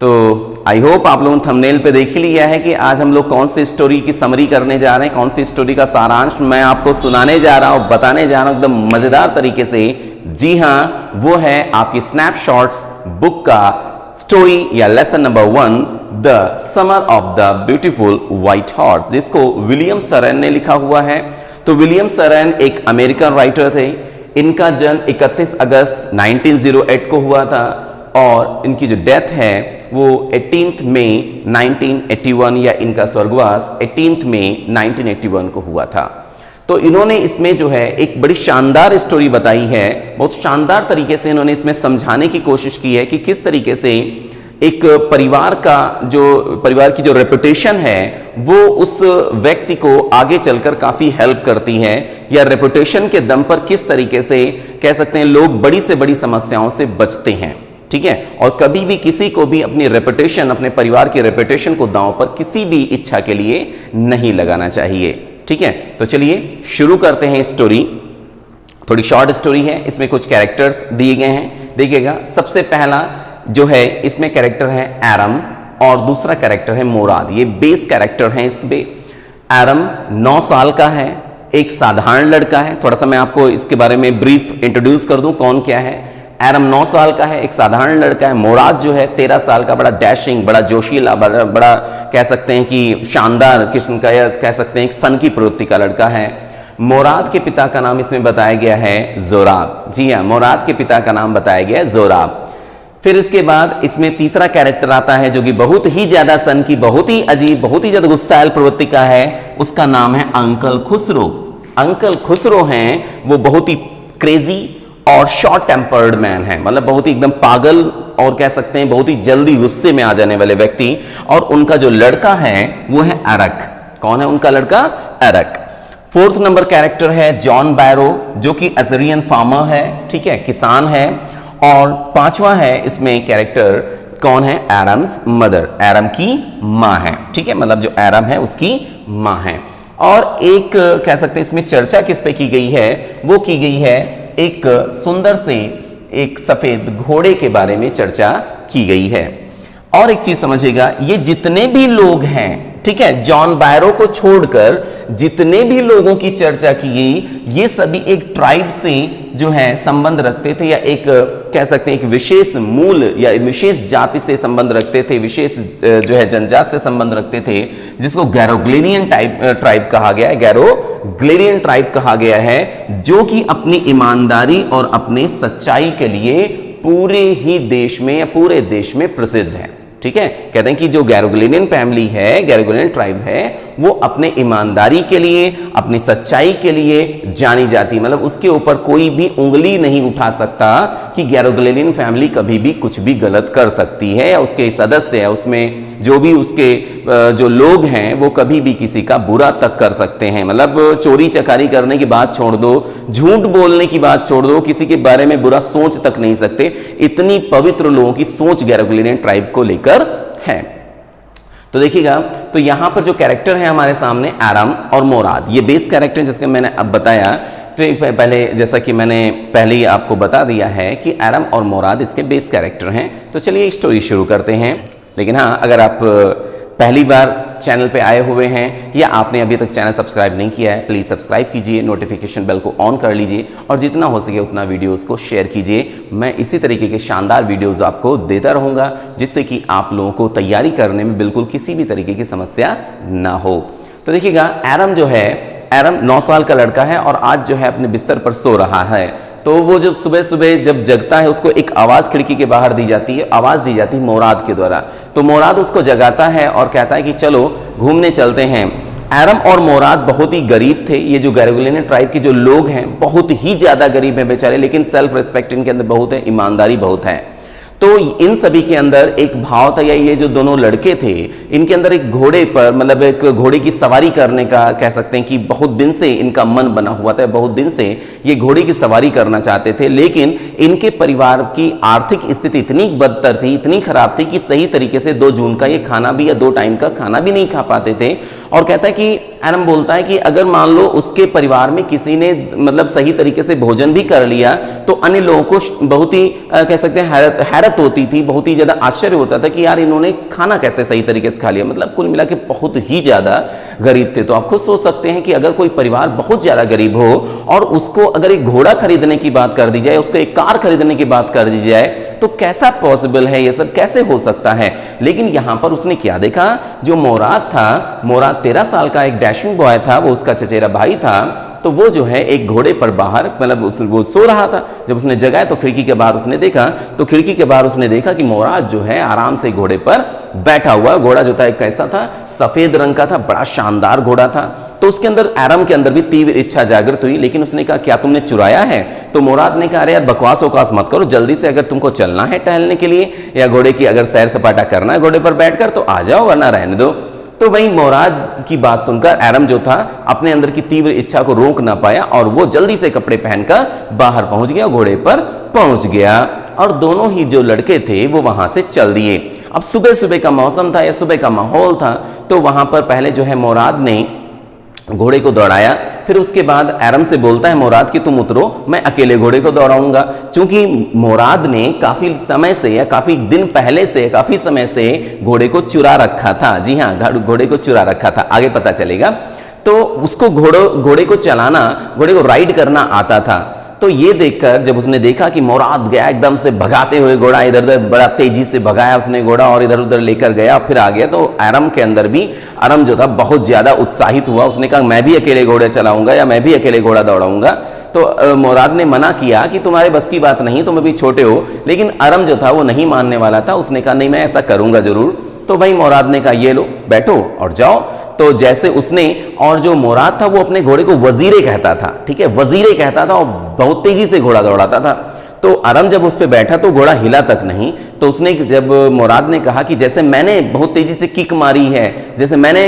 तो I hope आप लोगों ने थंबनेल पे देख ही लिया है कि आज हम लोग कौन सी स्टोरी की समरी करने जा रहे हैं, कौन सी स्टोरी का सारांश मैं आपको सुनाने जा रहा हूं, बताने जा रहा हूं एकदम मजेदार तरीके से। जी हां, वो है आपकी स्नैपशॉट्स बुक का स्टोरी या lesson number 1, the summer of the beautiful white horse, जिसको विलियम सरेन ने लिखा हुआ है। तो विलियम सरेन एक अमेरिकन राइटर थे। इनका जन्म 31 अगस्त 1908 को हुआ था और इनकी जो डेथ है वो 18 मई 1981 या इनका स्वर्गवास 18 मई 1981 को हुआ था। तो इन्होंने इसमें जो है एक बड़ी शानदार स्टोरी बताई है। बहुत शानदार तरीके से इन्होंने इसमें समझाने की कोशिश की है कि किस तरीके से एक परिवार की जो रेपुटेशन है वो उस व्यक्ति को आगे चलकर काफी हेल्प करती है, या रेपुटेशन के दम पर किस तरीके से कह सकते हैं लोग बड़ी से बड़ी समस्याओं से बचते हैं। ठीक है, और कभी भी किसी को भी अपनी रेपुटेशन, अपने परिवार की रेपुटेशन को दांव पर किसी भी इच्छा के लिए नहीं लगाना चाहिए। ठीक है, तो चलिए शुरू करते हैं स्टोरी। थोड़ी शॉर्ट स्टोरी है, इसमें कुछ कैरेक्टर्स दिए गए हैं, देखिएगा। सबसे पहला जो है इसमें कैरेक्टर है एरम और दूसरा कैरेक्टर है मोराद। ये बेस कैरेक्टर हैं इसमें। एरम 9 साल का है, एक साधारण लड़का है। थोड़ा सा मैं आपको इसके बारे में ब्रीफ इंट्रोड्यूस कर दूं कौन क्या है। एरम 9 साल का है, एक साधारण लड़का है। मोराद जो है 13 साल का, बड़ा डैशिंग, बड़ा जोशीला, बड़ा कह सकते हैं कि शानदार किस्म का, या कह सकते हैं एक सन की प्रवृत्ति का लड़का है। मोराद के पिता का नाम इसमें बताया गया है जोराब। जी हाँ, मोराद के पिता का नाम बताया गया है जोराब। फिर इसके बाद इसमें तीसरा कैरेक्टर आता है जो कि बहुत ही ज्यादा सन की, बहुत ही अजीब, बहुत ही ज्यादा गुस्सैल प्रवृत्ति का है। उसका नाम है अंकल खुसरो। अंकल खुसरो हैं वो बहुत ही क्रेजी और शॉर्ट टेम्पर्ड मैन है, मतलब बहुत ही एकदम पागल और कह सकते हैं बहुत ही जल्दी गुस्से में आ जाने वाले व्यक्ति। और उनका जो लड़का है वो है एरक। कौन है उनका लड़का? एरक। 4th नंबर कैरेक्टर है जॉन बैरो, जो कि अजरियन फार्मर है, ठीक है, किसान है। और 5वां है इसमें कैरेक्टर कौन है? एरम्स मदर, एरम की मां है। ठीक है, मतलब जो एरम है उसकी मां है। और एक कह सकते हैं इसमें चर्चा किस पे की गई है, वो की गई है एक सुंदर से एक सफेद घोड़े के बारे में चर्चा की गई है। और एक चीज समझिएगा, ये जितने भी लोग हैं, ठीक है, जॉन बैरो को छोड़कर जितने भी लोगों की चर्चा की गई, ये सभी एक ट्राइब से जो है संबंध रखते थे, या एक कह सकते हैं एक विशेष मूल या विशेष जाति से संबंध रखते थे, विशेष जो है जनजाति से संबंध रखते थे, जिसको गैरोग्लेनियन ट्राइब कहा गया है। गैरोग्लेनियन ट्राइब कहा गया है, जो कि अपनी ईमानदारी और अपने सच्चाई के लिए पूरे ही देश में या पूरे देश में प्रसिद्ध है। ठीक है, कहते हैं कि जो गैरोग्लेनियन फैमिली है, गैरोग्लेनियन ट्राइब है, वो अपने ईमानदारी के लिए, अपनी सच्चाई के लिए जानी जाती, मतलब उसके ऊपर कोई भी उंगली नहीं उठा सकता कि गैरोग्लेनियन फैमिली कभी भी कुछ भी गलत कर सकती है, या उसके सदस्य है, उसमें जो भी उसके जो लोग हैं वो कभी भी किसी का बुरा तक कर सकते हैं। मतलब चोरी चकारी करने की बात छोड़ दो, झूठ बोलने की बात छोड़ दो, किसी के बारे में बुरा सोच तक नहीं सकते। इतनी पवित्र लोगों की सोच गैरोग्लेनियन ट्राइब को लेकर है। तो देखिएगा, तो यहां पर जो कैरेक्टर है हमारे सामने एरम और मोराद, ये बेस कैरेक्टर जिसका मैंने अब बताया। तो पहले जैसा कि मैंने पहले ही आपको बता दिया है कि एरम और मोराद इसके बेस कैरेक्टर हैं। तो चलिए स्टोरी शुरू करते हैं। लेकिन हाँ, अगर आप पहली बार चैनल पे आए हुए हैं या आपने अभी तक चैनल सब्सक्राइब नहीं किया है, प्लीज सब्सक्राइब कीजिए, नोटिफिकेशन बेल को ऑन कर लीजिए और जितना हो सके उतना वीडियोस को शेयर कीजिए। मैं इसी तरीके के शानदार वीडियोस आपको देता रहूंगा, जिससे कि आप लोगों को तैयारी करने में बिल्कुल किसी भी तरीके की समस्या ना हो। तो देखिएगा, एरम जो है, एरम 9 साल का लड़का है और आज जो है अपने बिस्तर पर सो रहा है। तो वो जब सुबह सुबह जब जगता है, उसको एक आवाज खिड़की के बाहर दी जाती है, आवाज दी जाती है मोराद के द्वारा। तो मोराद उसको जगाता है और कहता है कि चलो घूमने चलते हैं। एरम और मोराद बहुत ही गरीब थे। ये जो गैरोग्लेनियन ट्राइब के जो लोग हैं बहुत ही ज्यादा गरीब हैं बेचारे, लेकिन सेल्फ रिस्पेक्ट इनके अंदर बहुत है, ईमानदारी बहुत है। तो इन सभी के अंदर एक भाव था, या ये जो दोनों लड़के थे इनके अंदर एक घोड़े पर, मतलब एक घोड़े की सवारी करने का कह सकते हैं कि बहुत दिन से इनका मन बना हुआ था। बहुत दिन से ये घोड़े की सवारी करना चाहते थे, लेकिन इनके परिवार की आर्थिक स्थिति इतनी बदतर थी, इतनी खराब थी कि सही तरीके से 2 जून का ये खाना भी या 2 टाइम का खाना भी नहीं खा पाते थे। और कहता है कि एरम बोलता है कि अगर मान लो उसके परिवार में किसी ने मतलब सही तरीके से भोजन भी कर लिया तो अन्य लोगों को बहुत ही कह सकते हैं हैरत होती थी, बहुत ही ज्यादा आश्चर्य होता था कि यार इन्होंने खाना कैसे सही तरीके से खा लिया। मतलब कुल मिला के बहुत ही ज्यादा गरीब थे। तो आप खुद सोच सकते हैं कि अगर कोई परिवार बहुत ज्यादा गरीब हो और उसको अगर एक घोड़ा खरीदने की बात कर दी जाए, उसको एक कार खरीदने की बात कर दी जाए, तो कैसा पॉसिबल है, ये सब कैसे हो सकता है। लेकिन यहां पर उसने क्या देखा, जो मोराद था, मोराद 13 साल का एक डैशिंग बॉय था, वो उसका चचेरा भाई था, तो वो जो है एक घोड़े पर बाहर मतलब वो सो रहा था। जब उसने जगाया तो खिड़की के बाहर उसने देखा, तो खिड़की के बाहर उसने देखा कि मोराद जो है आराम से घोड़े पर बैठा हुआ। घोड़ा जो था एक कैसा था, सफेद रंग का था, बड़ा शानदार घोड़ा था। तो उसके अंदर, एरम के अंदर भी तीव्र इच्छा जागृत हुई। लेकिन उसने कहा क्या तुमने चुराया है? तो मोराद ने कहा अरे यार बकवास वकवास मत करो, जल्दी से अगर तुमको चलना है टहलने के लिए या घोड़े की अगर सैर सपाटा करना है घोड़े पर बैठकर तो आ जाओ, वरना रहने दो। तो वही मोराद की बात सुनकर एरम जो था अपने अंदर की तीव्र इच्छा को रोक ना पाया और वो जल्दी से कपड़े पहनकर बाहर पहुंच गया, घोड़े पर पहुंच गया और दोनों ही जो लड़के थे वो वहां से चल दिए। अब सुबह सुबह का मौसम था या सुबह का माहौल था, तो वहां पर पहले जो है मोराद ने घोड़े को दौड़ाया। फिर उसके बाद एरम से बोलता है मोराद कि तुम उतरो, मैं अकेले घोड़े को दौड़ाऊंगा। क्योंकि मोराद ने काफी समय से या काफी दिन पहले से, काफी समय से घोड़े को चुरा रखा था। जी हाँ, घोड़े को चुरा रखा था, आगे पता चलेगा। तो उसको घोड़े को चलाना, घोड़े को राइड करना आता था। तो ये देखकर जब उसने देखा कि मोराद गया एकदम से भगाते हुए, घोड़ा इधर उधर बड़ा तेजी से भगाया उसने घोड़ा और इधर उधर लेकर गया, फिर आ गया। तो एरम के अंदर भी, एरम जो था बहुत ज्यादा उत्साहित हुआ। उसने कहा मैं भी अकेले घोड़े चलाऊंगा या मैं भी अकेले घोड़ा दौड़ाऊंगा। तो मोराद ने मना किया कि तुम्हारे बस की बात नहीं, तुम अभी छोटे हो। लेकिन एरम जो था वो नहीं मानने वाला था, उसने कहा नहीं मैं ऐसा करूंगा जरूर। तो भाई मोराद ने कहा ये लो बैठो और जाओ। तो जैसे उसने, और जो मोराद था वो अपने घोड़े को वजीरे कहता था, ठीक है, वजीरे कहता था और बहुत तेजी से घोड़ा दौड़ाता था। तो एरम जब उस पर बैठा तो घोड़ा हिला तक नहीं। तो उसने, जब मोराद ने कहा कि जैसे मैंने बहुत तेजी से किक मारी है, जैसे मैंने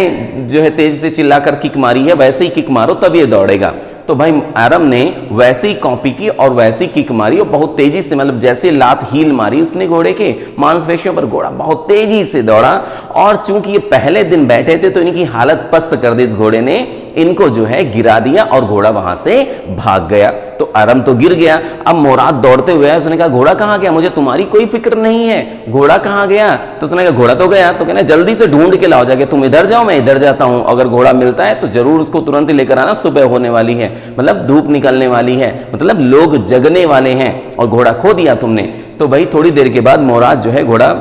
जो है तेजी से चिल्लाकर किक मारी है, वैसे ही किक मारो तब ये दौड़ेगा। तो भाई एरम ने वैसे ही कॉपी की और वैसे ही किक मारी और बहुत तेजी से, मतलब जैसे लात हील मारी उसने घोड़े के मांसपेशियों पर, घोड़ा बहुत तेजी से दौड़ा। और चूंकि ये पहले दिन बैठे थे तो इनकी हालत पस्त कर दी इस घोड़े ने, इनको जो है गिरा दिया और घोड़ा वहां से भाग गया। तो एरम तो गिर गया। अब मोराद दौड़ते हुए आया, उसने कहा घोड़ा कहां गया, मुझे तुम्हारी कोई फिक्र नहीं है, घोड़ा कहां गया? तो उसने कहा घोड़ा तो गया। तो कहना जल्दी से ढूंढ के लाओ जाके, तुम इधर जाओ मैं इधर जाता हूं, अगर घोड़ा मिलता है तो जरूर उसको तुरंत ही लेकर आना, सुबह होने वाली है, मतलब धूप निकलने वाली है, मतलब लोग जगने वाले हैं और घोड़ा खो दिया तुमने। तो भाई थोड़ी देर के बाद मोराद जो है घोड़ा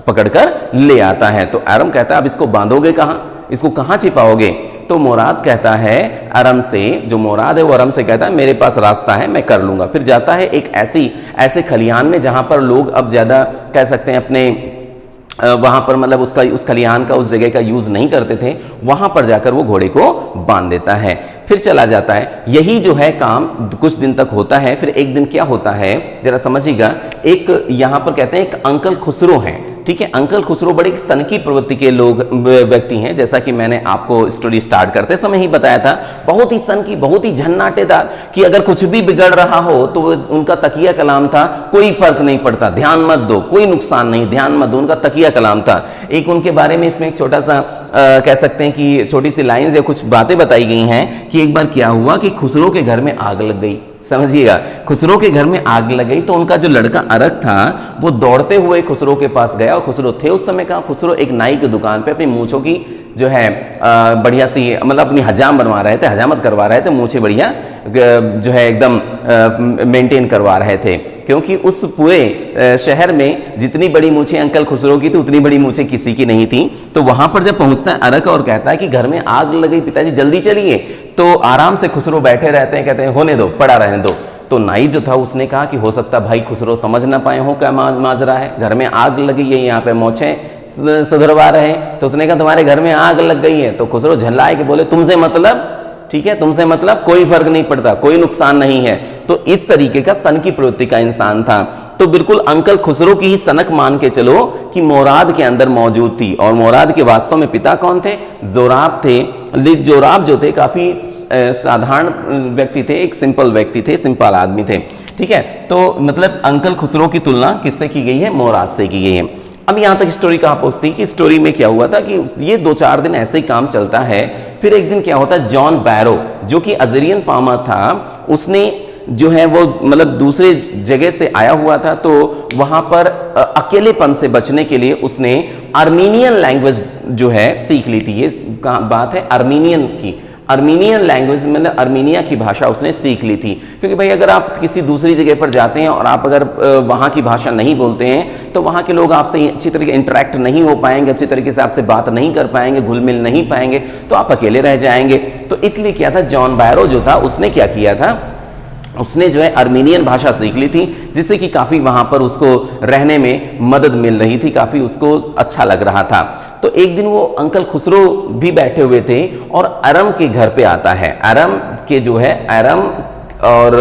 पकड़कर ले आता है। तो एरम कहता है अब इसको बांधोगे कहां, इसको कहां छिपाओगे? तो मोराद कहता है एरम से, जो मोराद है वो एरम से कहता है मेरे पास रास्ता है, मैं कर लूंगा। फिर जाता है एक ऐसे खलिहान में जहां पर लोग अब ज्यादा कह सकते हैं अपने वहां पर मतलब उस खलिहान का, उस जगह का यूज नहीं करते थे, वहां पर जाकर वो घोड़े को बांध देता है। फिर चला जाता है। यही जो है काम कुछ दिन तक होता है। फिर एक दिन क्या होता है जरा समझिएगा। एक यहां पर कहते हैं एक अंकल खुसरो हैं, ठीक है। अंकल खुसरो बड़े सनकी प्रवृत्ति के लोग व्यक्ति हैं, जैसा कि मैंने आपको स्टोरी स्टार्ट करते समय ही बताया था। बहुत ही सनकी, बहुत ही झन्नाटेदार, कि अगर कुछ भी बिगड़ रहा हो तो उनका तकिया कलाम था कोई फर्क नहीं पड़ता, ध्यान मत दो, कोई नुकसान नहीं, ध्यान मत दो, उनका तकिया कलाम था। एक उनके बारे में इसमें एक छोटा सा कह सकते हैं कि छोटी सी लाइंस या कुछ बातें बताई गई हैं कि एक बार क्या हुआ कि खुसरो के घर में आग लग गई। समझिएगा, खुसरो के घर में आग लग गई तो उनका जो लड़का अरक था वो दौड़ते हुए खुसरो के पास गया। और खुसरो थे उस समय कहाँ, खुसरो एक नाई की दुकान पे अपनी मूंछों की जो है बढ़िया सी, मतलब अपनी हजाम बनवा रहे थे, हजामत करवा रहे थे, मूंछें बढ़िया जो है एकदम मेंटेन करवा रहे थे। क्योंकि उस पूरे शहर में जितनी बड़ी मूंछें अंकल खुसरो की थी उतनी बड़ी मूंछें किसी की नहीं थी। तो वहां पर जब पहुंचता है अरक और कहता है कि घर में आग लग गई पिताजी जल्दी चलिए, तो आराम से खुसरो बैठे रहते हैं, कहते हैं होने दो, पड़ा रहने दो। तो नाई जो था उसने कहा कि हो सकता भाई खुसरो समझ ना पाए हो क्या माजरा है, घर में आग लगी है, यहाँ पे मोछें सुधरवा रहे हैं। तो उसने कहा तुम्हारे घर में आग लग गई है। तो खुसरो झल्लाए के बोले तुमसे मतलब, ठीक है, तुमसे मतलब कोई फर्क नहीं पड़ता, कोई नुकसान नहीं है। तो इस तरीके का सन की प्रवृत्ति का इंसान था। तो बिल्कुल अंकल खुसरो की ही सनक मान के चलो कि मोराद के अंदर मौजूद थी। और मोराद के वास्तव में पिता कौन थे? जोराब थे। जोराब जो थे काफी साधारण व्यक्ति थे, एक सिंपल व्यक्ति थे, सिंपल आदमी थे, ठीक है। तो मतलब अंकल खुसरो की तुलना किससे की गई है? मोराद से की गई है। अब यहां तक स्टोरी कहां पहुंचती कि स्टोरी में क्या हुआ था कि ये 2-4 दिन ऐसे ही काम चलता है। फिर एक दिन क्या होता है, जॉन बैरो जो कि अजरियन फार्मर था, उसने जो है वो मतलब दूसरे जगह से आया हुआ था, तो वहां पर अकेलेपन से बचने के लिए उसने आर्मीनियन लैंग्वेज जो है सीख ली थी। ये बात है आर्मीनियन की, आर्मीनियन लैंग्वेज मतलब आर्मीनिया की भाषा उसने सीख ली थी। क्योंकि भाई अगर आप किसी दूसरी जगह पर जाते हैं और आप अगर वहाँ की भाषा नहीं बोलते हैं तो वहाँ के लोग आपसे अच्छी तरीके इंटरेक्ट नहीं हो पाएंगे, अच्छी तरीके से आपसे बात नहीं कर पाएंगे, घुल मिल नहीं पाएंगे, तो आप अकेले रह जाएंगे। तो इसलिए क्या था, जॉन बैरो जो था उसने क्या किया था, उसने जो है आर्मीनियन भाषा सीख ली थी, जिससे कि काफ़ी वहाँ पर उसको रहने में मदद मिल रही थी, काफ़ी उसको अच्छा लग रहा था। तो एक दिन वो अंकल खुसरो भी बैठे हुए थे और अरम के घर पे आता है। अरम के जो है अरम और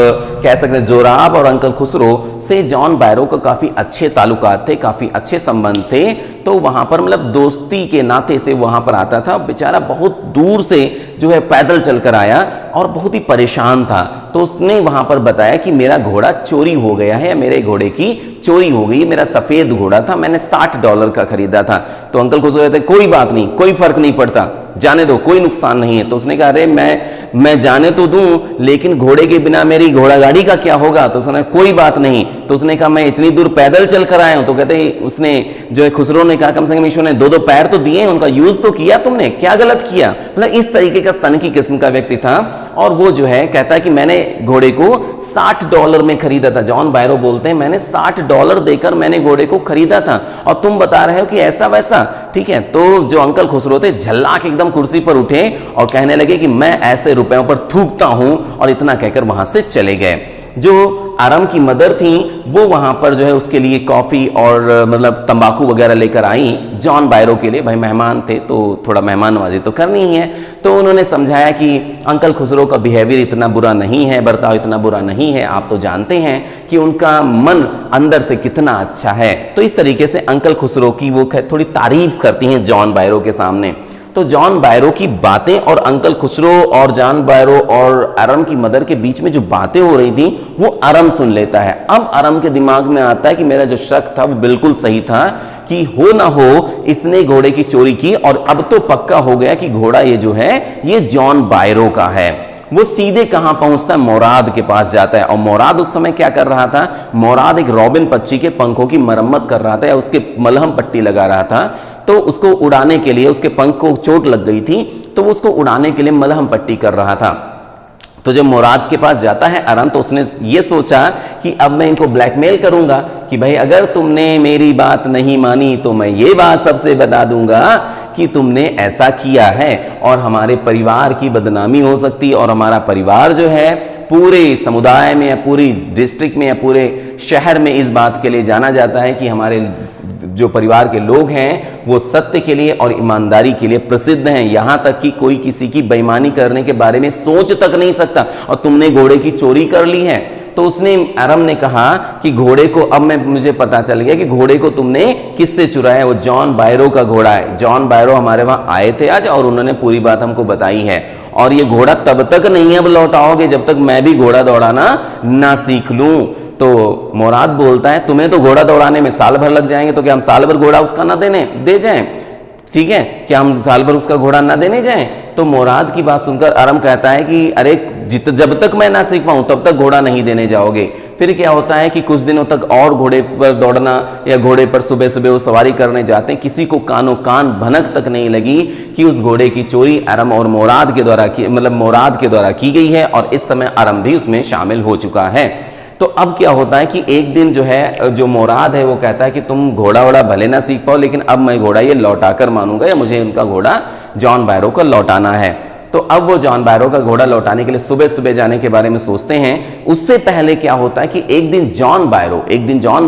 कह सकते हैं जोराब और अंकल खुसरो से जॉन बैरो को काफ़ी अच्छे ताल्लुकात थे, काफ़ी अच्छे संबंध थे। तो वहाँ पर मतलब दोस्ती के नाते से वहाँ पर आता था। बेचारा बहुत दूर से जो है पैदल चलकर आया और बहुत ही परेशान था। तो उसने वहाँ पर बताया कि मेरा घोड़ा चोरी हो गया है, मेरे घोड़े की चोरी हो गई, मेरा सफ़ेद घोड़ा था, मैंने $60 का खरीदा था। तो अंकल खुसरो कहते कोई बात नहीं, कोई फर्क नहीं पड़ता, जाने दो, कोई नुकसान नहीं है। तो उसने कहा अरे मैं जाने तो दूं, लेकिन घोड़े के बिना मेरी घोड़ा गाड़ी का क्या होगा। तो उसने कोई बात नहीं। तो उसने कहा मैं इतनी दूर पैदल चल कर आया हूं। तो कहते उसने जो है खुसरो ने कहा कम से कम ईश्वर ने 2-2 पैर तो दिए, उनका यूज तो किया तुमने, क्या गलत किया। मतलब इस तरीके का सनकी किस्म का व्यक्ति था। और वो जो है कहता है कि मैंने घोड़े को $60 में खरीदा था। जॉन बैरो बोलते हैं मैंने $60 देकर मैंने घोड़े को खरीदा था और तुम बता रहे हो कि ऐसा वैसा, ठीक है। तो जो अंकल खुसरो थे झल्ला के एकदम कुर्सी पर उठे और कहने लगे कि मैं ऐसे रुपयों पर थूकता हूं, और इतना कहकर वहां से चले गए। जो आराम की मदर थी वो वहां पर जो है उसके लिए कॉफी और मतलब तंबाकू वगैरह लेकर आई जॉन बैरो के लिए। भाई मेहमान थे तो थोड़ा मेहमान नवाजी तो करनी ही है। तो उन्होंने समझाया कि अंकल खुसरो का बिहेवियर इतना बुरा नहीं है, बर्ताव इतना बुरा नहीं है, आप तो जानते हैं कि उनका मन अंदर से कितना अच्छा है। तो इस तरीके से अंकल खुसरो की वो थोड़ी तारीफ करती हैं जॉन बैरो के सामने। तो जॉन बैरो की बातें और अंकल खुसरो और जॉन बैरो और आराम की मदर के बीच में जो बातें हो रही थी वो आराम सुन लेता है। अब आराम के दिमाग में आता है कि मेरा जो शक था वो बिल्कुल सही था कि हो ना हो इसने घोड़े की चोरी की, और अब तो पक्का हो गया कि घोड़ा ये जो है ये जॉन बैरो का है। वो सीधे कहां पहुंचता है, मोराद के पास जाता है। और मोराद उस समय क्या कर रहा था, मोराद एक रॉबिन पक्षी के पंखों की मरम्मत कर रहा था या उसके मलहम पट्टी लगा रहा था। तो उसको उड़ाने के लिए उसके पंख को चोट लग गई थी, तो उसको उड़ाने के लिए मलहम पट्टी कर रहा था। तो जब मुराद के पास जाता है आराम, तो उसने ये सोचा कि अब मैं इनको ब्लैकमेल करूंगा कि भाई अगर तुमने मेरी बात नहीं मानी तो मैं ये बात सबसे बता दूंगा कि तुमने ऐसा किया है, और हमारे परिवार की बदनामी हो सकती है, और हमारा परिवार जो है पूरे समुदाय में या पूरी डिस्ट्रिक्ट में या पूरे शहर में इस बात के लिए जाना जाता है कि हमारे जो परिवार के लोग हैं वो सत्य के लिए और ईमानदारी के लिए प्रसिद्ध हैं। यहां तक कि कोई किसी की बेईमानी करने के बारे में सोच तक नहीं सकता, और तुमने घोड़े की चोरी कर ली है। तो उसने आराम ने कहा कि घोड़े को अब मुझे पता चल गया कि घोड़े को तुमने किससे चुराया। वो जॉन बैरो का घोड़ा है। जॉन बैरो हमारे वहां आए थे आज और उन्होंने पूरी बात हमको बताई है, और ये घोड़ा तब तक नहीं अब लौटाओगे जब तक मैं भी घोड़ा दौड़ाना ना सीख लूं। तो मुराद बोलता है तुम्हें तो घोड़ा दौड़ाने में साल भर लग जाएंगे, तो क्या हम साल भर घोड़ा उसका ना दे जाएं, ठीक है, क्या हम साल भर उसका घोड़ा ना देने जाएं। तो मुराद की बात सुनकर आराम कहता है कि अरे जब तक मैं ना सीख पाऊं तब तक घोड़ा नहीं देने जाओगे। फिर क्या होता है कि कुछ दिनों तक और घोड़े पर दौड़ना या घोड़े पर सुबह सुबह वो सवारी करने जाते हैं। किसी को कानो कान भनक तक नहीं लगी कि उस घोड़े की चोरी आराम और मुराद के द्वारा की गई है, और इस समय आराम भी उसमें शामिल हो चुका है। तो अब क्या होता है कि एक दिन जो है जो मुराद है वो कहता है कि तुम घोड़ा वोड़ा भले ना सीख पाओ, लेकिन अब मैं घोड़ा ये लौटा कर मानूंगा, या मुझे उनका घोड़ा जॉन बैरो को लौटाना है। तो अब वो जॉन बैरो का घोड़ा लौटाने के लिए सुबह सुबह जाने के बारे में सोचते हैं। उससे पहले क्या होता है कि एक दिन जॉन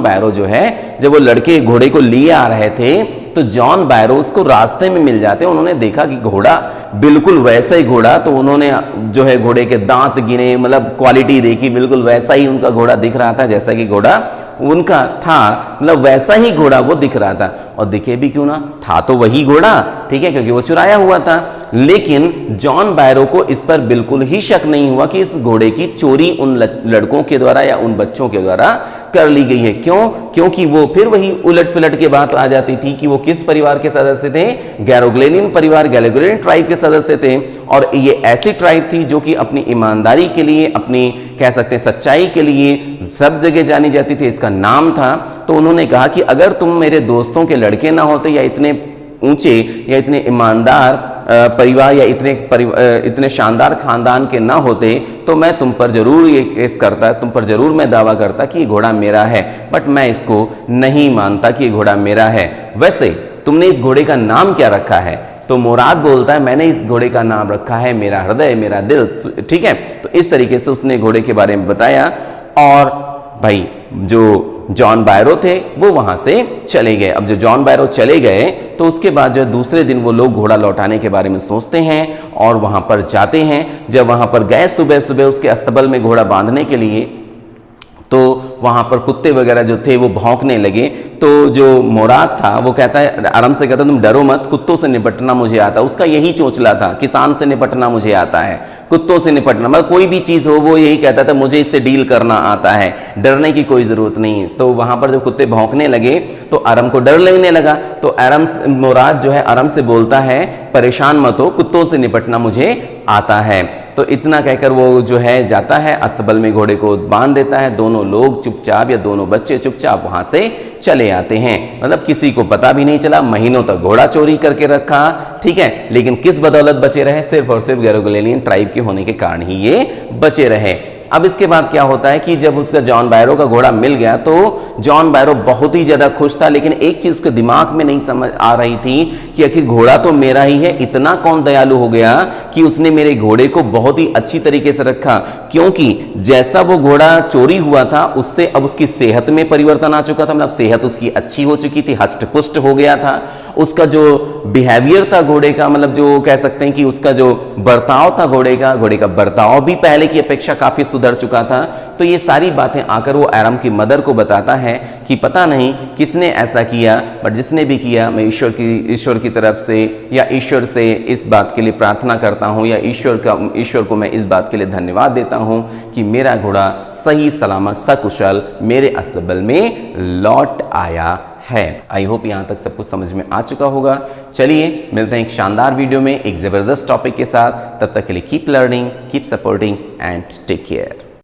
बैरो जो है जब वो लड़के घोड़े को लिए आ रहे थे तो जॉन बैरो उसको रास्ते में मिल जाते हैं। उन्होंने देखा कि घोड़ा बिल्कुल वैसा ही घोड़ा, तो उन्होंने जो है घोड़े के दांत गिने, मतलब क्वालिटी देखी, बिल्कुल वैसा ही उनका घोड़ा दिख रहा था जैसा कि घोड़ा उनका था, मतलब वैसा ही घोड़ा वो दिख रहा था। और दिखे भी क्यों ना, था तो वही घोड़ा, ठीक है, क्योंकि वो चुराया हुआ था। लेकिन जॉन बैरो को इस पर बिल्कुल ही शक नहीं हुआ कि इस घोड़े की चोरी उन लड़कों के द्वारा या उन बच्चों के द्वारा कर ली गई है। क्यों? क्योंकि वो फिर वही उलट पुलट के बात आ जाती थी कि वो किस परिवार के सदस्य थे, गैरोग्लेनियन परिवार, गैरोग्लेनियन ट्राइब के सदस्य थे। और ये ऐसी ट्राइब थी जो कि अपनी ईमानदारी के लिए, अपनी कह सकते हैं सच्चाई के लिए सब जगह जानी जाती थी, इसका नाम था। तो उन्होंने कहा कि अगर तुम मेरे दोस्तों के लड़के ना होते या इतने ऊंचे या इतने ईमानदार परिवार या इतने शानदार खानदान के ना होते तो मैं तुम पर जरूर ये केस करता, तुम पर जरूर मैं दावा करता कि ये घोड़ा मेरा है, बट मैं इसको नहीं मानता कि ये घोड़ा मेरा है। वैसे तुमने इस घोड़े का नाम क्या रखा है? तो मुराद बोलता है मैंने इस घोड़े का नाम रखा है मेरा हृदय, मेरा दिल। ठीक है, तो इस तरीके से उसने घोड़े के बारे में बताया। और भाई जो जॉन बायरो थे वो वहां से चले गए। अब जो जॉन बायरो चले गए तो उसके बाद जो दूसरे दिन वो लोग घोड़ा लौटाने के बारे में सोचते हैं और वहां पर जाते हैं। जब वहां पर गए सुबह सुबह उसके अस्तबल में घोड़ा बांधने के लिए, तो वहां पर कुत्ते वगैरह जो थे वो भौंकने लगे। तो जो मुराद था वो कहता है, आराम से कहता तुम डरो मत, कुत्तों से निपटना मुझे आता। उसका यही चोचला था, किसान से निपटना मुझे आता है, कुत्तों से निपटना, मतलब कोई भी चीज हो वो यही कहता था मुझे इससे डील करना आता है, डरने की कोई जरूरत नहीं है। तो वहां पर जब कुत्ते भौंकने लगे तो आराम को डर लगने लगा। तो आराम मुराद जो है आराम से बोलता है परेशान मत हो, कुत्तों से निपटना मुझे आता है। तो इतना कहकर वो जो है जाता है, अस्तबल में घोड़े को बांध देता है। दोनों लोग चुपचाप या दोनों बच्चे चुपचाप वहां से चले आते हैं। मतलब किसी को पता भी नहीं चला, महीनों तक घोड़ा चोरी करके रखा, ठीक है, लेकिन किस बदौलत बचे रहे? सिर्फ और सिर्फ गैरोग्लेनियन ट्राइब के होने के कारण ही ये बचे रहे। अब इसके बाद क्या होता है कि जब उसका जॉन बायरो का घोड़ा मिल गया तो जॉन बायरो बहुत ही ज्यादा खुश था, लेकिन एक चीज उसके दिमाग में नहीं समझ आ रही थी कि आखिर घोड़ा तो मेरा ही है, इतना कौन दयालु हो गया कि उसने मेरे घोड़े को बहुत ही अच्छी तरीके से रखा। क्योंकि जैसा वो घोड़ा चोरी हुआ था उससे अब उसकी सेहत में परिवर्तन आ चुका था, मतलब सेहत उसकी अच्छी हो चुकी थी, हष्ट पुष्ट हो गया था। उसका जो बिहेवियर था घोड़े का, मतलब जो कह सकते हैं कि उसका जो बर्ताव था घोड़े का बर्ताव भी पहले की अपेक्षा काफी सुधर चुका था। तो ये सारी बातें आकर वो आराम की मदर को बताता है कि पता नहीं किसने ऐसा किया, बट जिसने भी किया मैं ईश्वर की तरफ से या ईश्वर से इस बात के लिए प्रार्थना करता हूँ या ईश्वर को मैं इस बात के लिए धन्यवाद देता हूँ कि मेरा घोड़ा सही सलामत सकुशल मेरे अस्तबल में लौट आया है। आई होप यहाँ तक सब कुछ समझ में आ चुका होगा। चलिए मिलते हैं एक शानदार वीडियो में एक जबरदस्त टॉपिक के साथ। तब तक के लिए keep learning, keep supporting and take care.